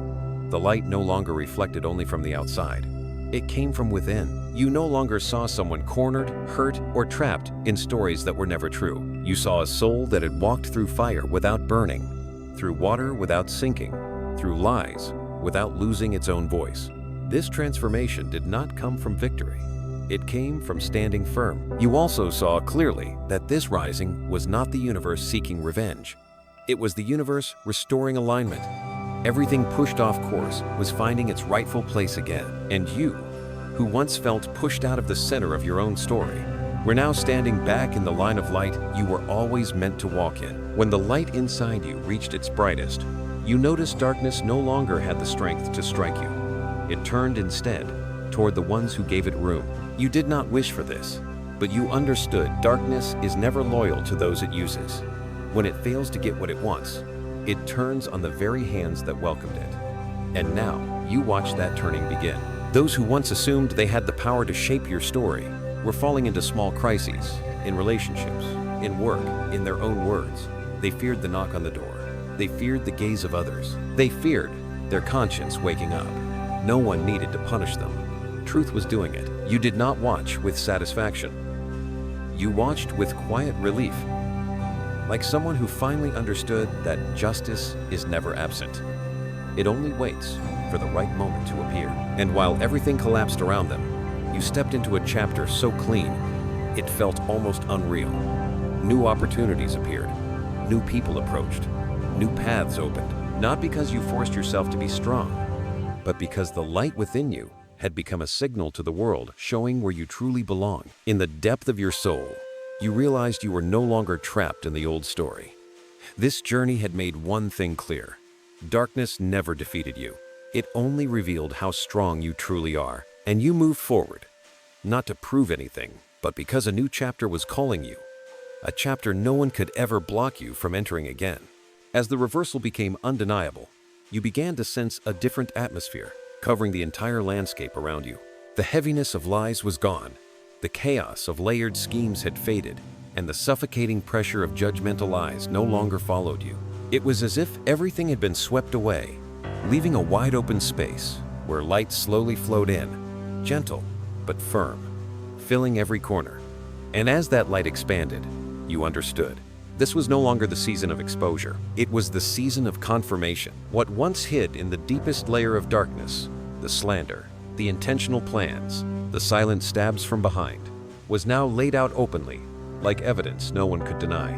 The light no longer reflected only from the outside. It came from within. You no longer saw someone cornered, hurt, or trapped in stories that were never true. You saw a soul that had walked through fire without burning, through water without sinking, through lies without losing its own voice. This transformation did not come from victory. It came from standing firm. You also saw clearly that this rising was not the universe seeking revenge. It was the universe restoring alignment. Everything pushed off course was finding its rightful place again. And you, who once felt pushed out of the center of your own story, were now standing back in the line of light you were always meant to walk in. When the light inside you reached its brightest, you noticed darkness no longer had the strength to strike you. It turned instead toward the ones who gave it room. You did not wish for this, but you understood darkness is never loyal to those it uses. When it fails to get what it wants, it turns on the very hands that welcomed it. And now, you watch that turning begin. Those who once assumed they had the power to shape your story were falling into small crises, in relationships, in work, in their own words. They feared the knock on the door. They feared the gaze of others. They feared their conscience waking up. No one needed to punish them. Truth was doing it. You did not watch with satisfaction. You watched with quiet relief, like someone who finally understood that justice is never absent. It only waits for the right moment to appear. And while everything collapsed around them, you stepped into a chapter so clean, it felt almost unreal. New opportunities appeared. New people approached. New paths opened. Not because you forced yourself to be strong, but because the light within you had become a signal to the world showing where you truly belong. In the depth of your soul, you realized you were no longer trapped in the old story. This journey had made one thing clear. Darkness never defeated you. It only revealed how strong you truly are. And you moved forward, not to prove anything, but because a new chapter was calling you. A chapter no one could ever block you from entering again. As the reversal became undeniable, you began to sense a different atmosphere, covering the entire landscape around you. The heaviness of lies was gone. The chaos of layered schemes had faded, and the suffocating pressure of judgmental eyes no longer followed you. It was as if everything had been swept away, leaving a wide open space where light slowly flowed in, gentle but firm, filling every corner. And as that light expanded, you understood. This was no longer the season of exposure. It was the season of confirmation. What once hid in the deepest layer of darkness, the slander, the intentional plans, the silent stabs from behind, was now laid out openly, like evidence no one could deny.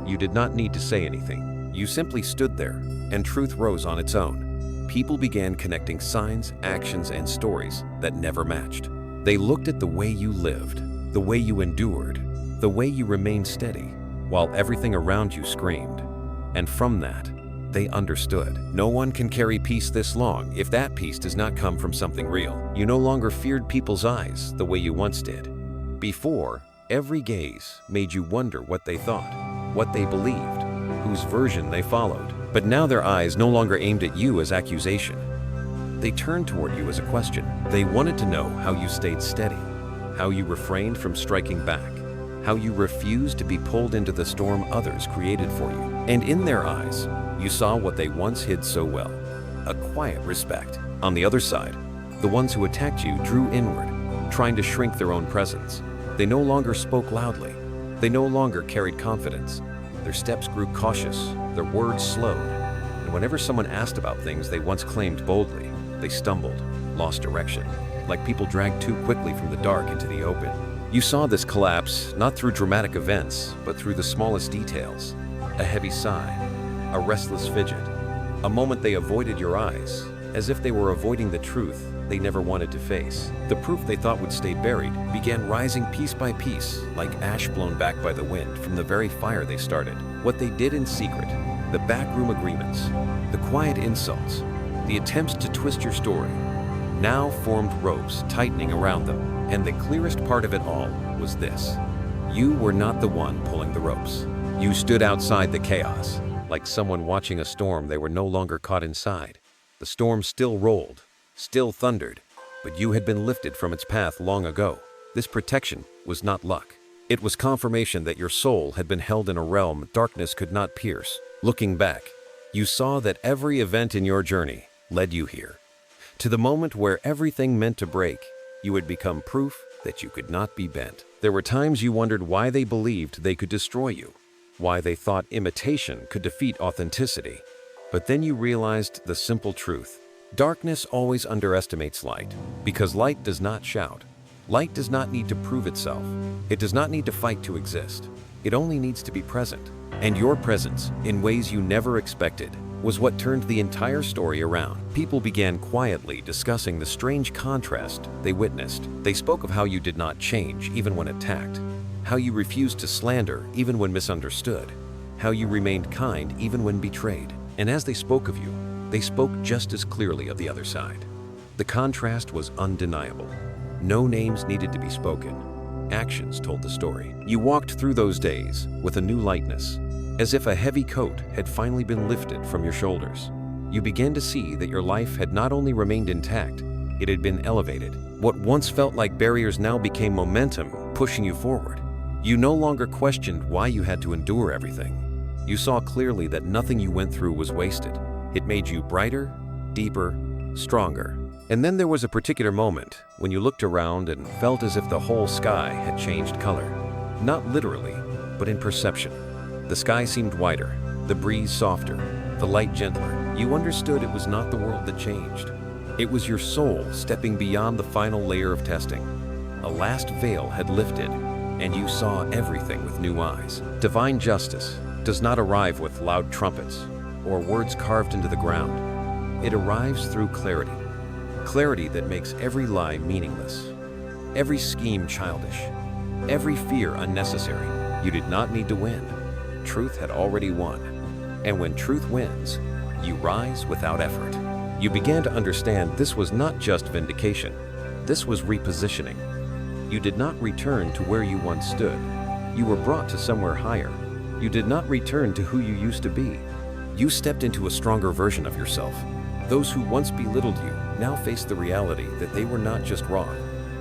You did not need to say anything. You simply stood there, and truth rose on its own. People began connecting signs, actions, and stories that never matched. They looked at the way you lived, the way you endured, the way you remained steady, while everything around you screamed. And from that, they understood. No one can carry peace this long if that peace does not come from something real. You no longer feared people's eyes the way you once did. Before, every gaze made you wonder what they thought, what they believed, whose version they followed. But now their eyes no longer aimed at you as accusation. They turned toward you as a question. They wanted to know how you stayed steady, how you refrained from striking back, how you refused to be pulled into the storm others created for you. And in their eyes, you saw what they once hid so well, a quiet respect. On the other side, the ones who attacked you drew inward, trying to shrink their own presence. They no longer spoke loudly. They no longer carried confidence. Their steps grew cautious, their words slowed, and whenever someone asked about things they once claimed boldly, they stumbled, lost direction, like people dragged too quickly from the dark into the open. You saw this collapse not through dramatic events, but through the smallest details. A heavy sigh, a restless fidget, a moment they avoided your eyes, as if they were avoiding the truth they never wanted to face. The proof they thought would stay buried began rising piece by piece, like ash blown back by the wind from the very fire they started. What they did in secret, the backroom agreements, the quiet insults, the attempts to twist your story, now formed ropes tightening around them. And the clearest part of it all was this: you were not the one pulling the ropes. You stood outside the chaos, like someone watching a storm they were no longer caught inside. The storm still rolled, still thundered, but you had been lifted from its path long ago. This protection was not luck. It was confirmation that your soul had been held in a realm darkness could not pierce. Looking back, you saw that every event in your journey led you here, to the moment where everything meant to break. You had become proof that you could not be bent. There were times you wondered why they believed they could destroy you, why they thought imitation could defeat authenticity. But then you realized the simple truth. Darkness always underestimates light, because light does not shout. Light does not need to prove itself. It does not need to fight to exist. It only needs to be present. And your presence, in ways you never expected, was what turned the entire story around. People began quietly discussing the strange contrast they witnessed. They spoke of how you did not change even when attacked, how you refused to slander even when misunderstood, how you remained kind even when betrayed. And as they spoke of you, they spoke just as clearly of the other side. The contrast was undeniable. No names needed to be spoken. Actions told the story. You walked through those days with a new lightness, as if a heavy coat had finally been lifted from your shoulders. You began to see that your life had not only remained intact, it had been elevated. What once felt like barriers now became momentum, pushing you forward. You no longer questioned why you had to endure everything. You saw clearly that nothing you went through was wasted. It made you brighter, deeper, stronger. And then there was a particular moment when you looked around and felt as if the whole sky had changed color. Not literally, but in perception. The sky seemed wider, the breeze softer, the light gentler. You understood it was not the world that changed. It was your soul stepping beyond the final layer of testing. A last veil had lifted, and you saw everything with new eyes. Divine justice does not arrive with loud trumpets or words carved into the ground. It arrives through clarity. Clarity that makes every lie meaningless, every scheme childish, every fear unnecessary. You did not need to win. Truth had already won. And when truth wins, you rise without effort. You began to understand this was not just vindication. This was repositioning. You did not return to where you once stood. You were brought to somewhere higher. You did not return to who you used to be. You stepped into a stronger version of yourself. Those who once belittled you now faced the reality that they were not just wrong.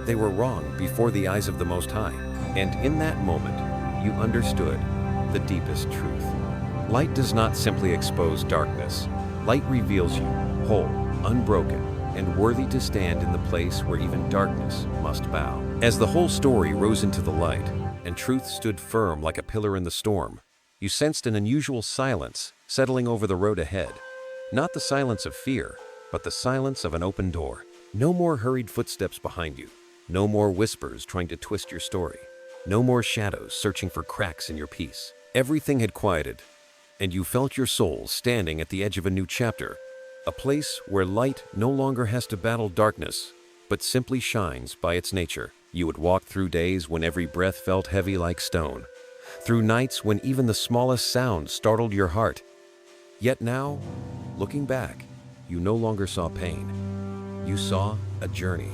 They were wrong before the eyes of the Most High. And in that moment, you understood the deepest truth. Light does not simply expose darkness. Light reveals you, whole, unbroken, and worthy to stand in the place where even darkness must bow. As the whole story rose into the light, and truth stood firm like a pillar in the storm, You sensed an unusual silence settling over the road ahead. Not the silence of fear, but the silence of an open door. No more hurried footsteps behind you. No more whispers trying to twist your story. No more shadows searching for cracks in your peace. Everything had quieted, and you felt your soul standing at the edge of a new chapter, a place where light no longer has to battle darkness, but simply shines by its nature. You would walk through days when every breath felt heavy like stone, through nights when even the smallest sound startled your heart. Yet now, looking back, you no longer saw pain. You saw a journey.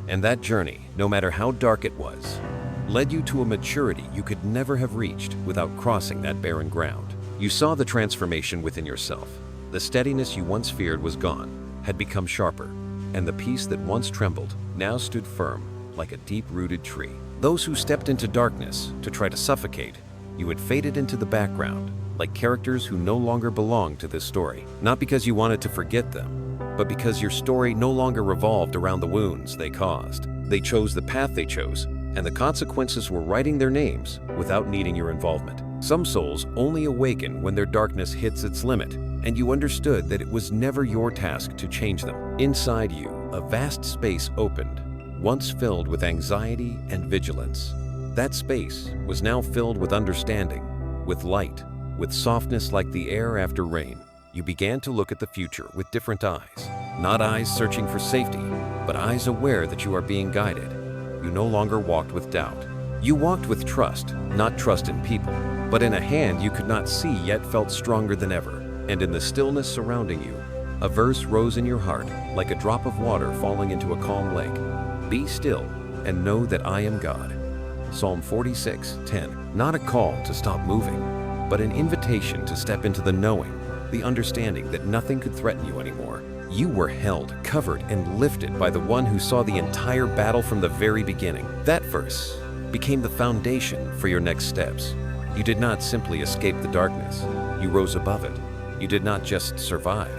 And that journey, no matter how dark it was, led you to a maturity you could never have reached without crossing that barren ground. You saw the transformation within yourself. The steadiness you once feared was gone, had become sharper, and the peace that once trembled now stood firm like a deep-rooted tree. Those who stepped into darkness to try to suffocate you had faded into the background, like characters who no longer belonged to this story. Not because you wanted to forget them, but because your story no longer revolved around the wounds they caused. They chose the path they chose, and the consequences were writing their names without needing your involvement. Some souls only awaken when their darkness hits its limit, and you understood that it was never your task to change them. Inside you, a vast space opened, once filled with anxiety and vigilance. That space was now filled with understanding, with light, with softness like the air after rain. You began to look at the future with different eyes. Not eyes searching for safety, but eyes aware that you are being guided. You no longer walked with doubt. You walked with trust, not trust in people, but in a hand you could not see yet felt stronger than ever. And in the stillness surrounding you, a verse rose in your heart like a drop of water falling into a calm lake. Be still and know that I am God. Psalm 46:10. Not a call to stop moving, but an invitation to step into the knowing, the understanding that nothing could threaten you anymore. You were held, covered, and lifted by the one who saw the entire battle from the very beginning. That verse became the foundation for your next steps. You did not simply escape the darkness. You rose above it. You did not just survive.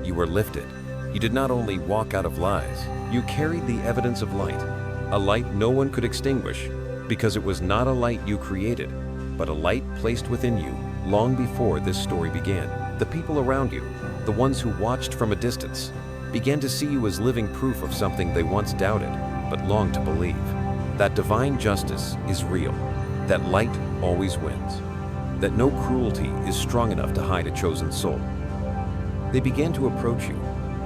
You were lifted. You did not only walk out of lies. You carried the evidence of light, a light no one could extinguish, because it was not a light you created, but a light placed within you long before this story began. The people around you, the ones who watched from a distance, began to see you as living proof of something they once doubted, but longed to believe. That divine justice is real, that light always wins, that no cruelty is strong enough to hide a chosen soul. They began to approach you,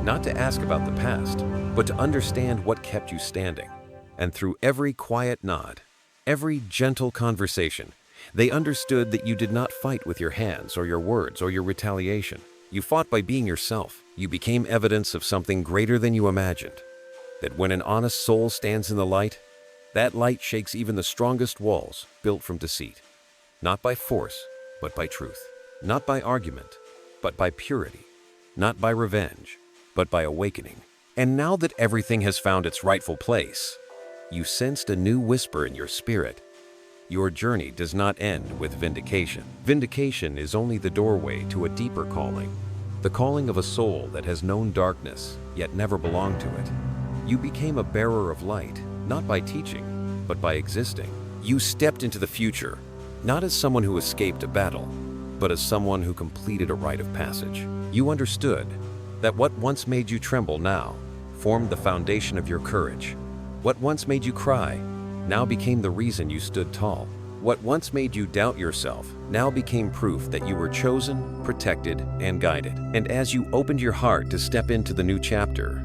not to ask about the past, but to understand what kept you standing. And through every quiet nod, every gentle conversation, they understood that you did not fight with your hands or your words or your retaliation. You fought by being yourself. You became evidence of something greater than you imagined. That when an honest soul stands in the light, that light shakes even the strongest walls built from deceit. Not by force, but by truth. Not by argument, but by purity. Not by revenge, but by awakening. And now that everything has found its rightful place, you sensed a new whisper in your spirit. Your journey does not end with vindication. Vindication is only the doorway to a deeper calling, the calling of a soul that has known darkness, yet never belonged to it. You became a bearer of light, not by teaching, but by existing. You stepped into the future, not as someone who escaped a battle, but as someone who completed a rite of passage. You understood that what once made you tremble now formed the foundation of your courage. What once made you cry now became the reason you stood tall. What once made you doubt yourself now became proof that you were chosen, protected, and guided. And as you opened your heart to step into the new chapter,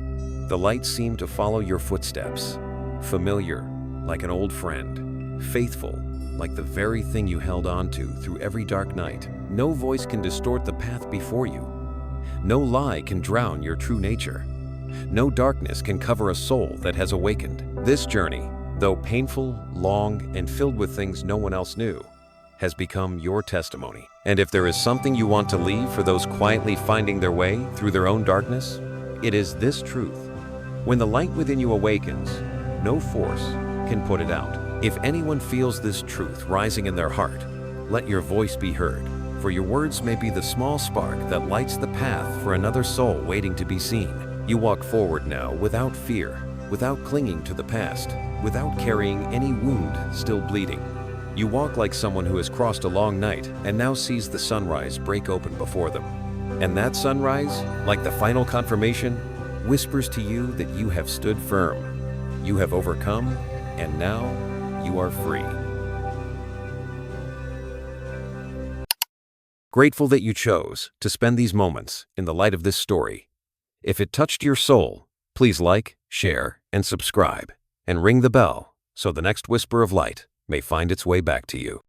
the light seemed to follow your footsteps, familiar like an old friend, faithful like the very thing you held on to through every dark night. No voice can distort the path before you. No lie can drown your true nature. No darkness can cover a soul that has awakened. This journey, though painful, long, and filled with things no one else knew, has become your testimony. And if there is something you want to leave for those quietly finding their way through their own darkness, it is this truth. When the light within you awakens, no force can put it out. If anyone feels this truth rising in their heart, let your voice be heard, for your words may be the small spark that lights the path for another soul waiting to be seen. You walk forward now without fear, without clinging to the past, without carrying any wound still bleeding. You walk like someone who has crossed a long night and now sees the sunrise break open before them. And that sunrise, like the final confirmation, whispers to you that you have stood firm, you have overcome, and now you are free. Grateful that you chose to spend these moments in the light of this story. If it touched your soul, please like, share, and subscribe, and ring the bell so the next whisper of light may find its way back to you.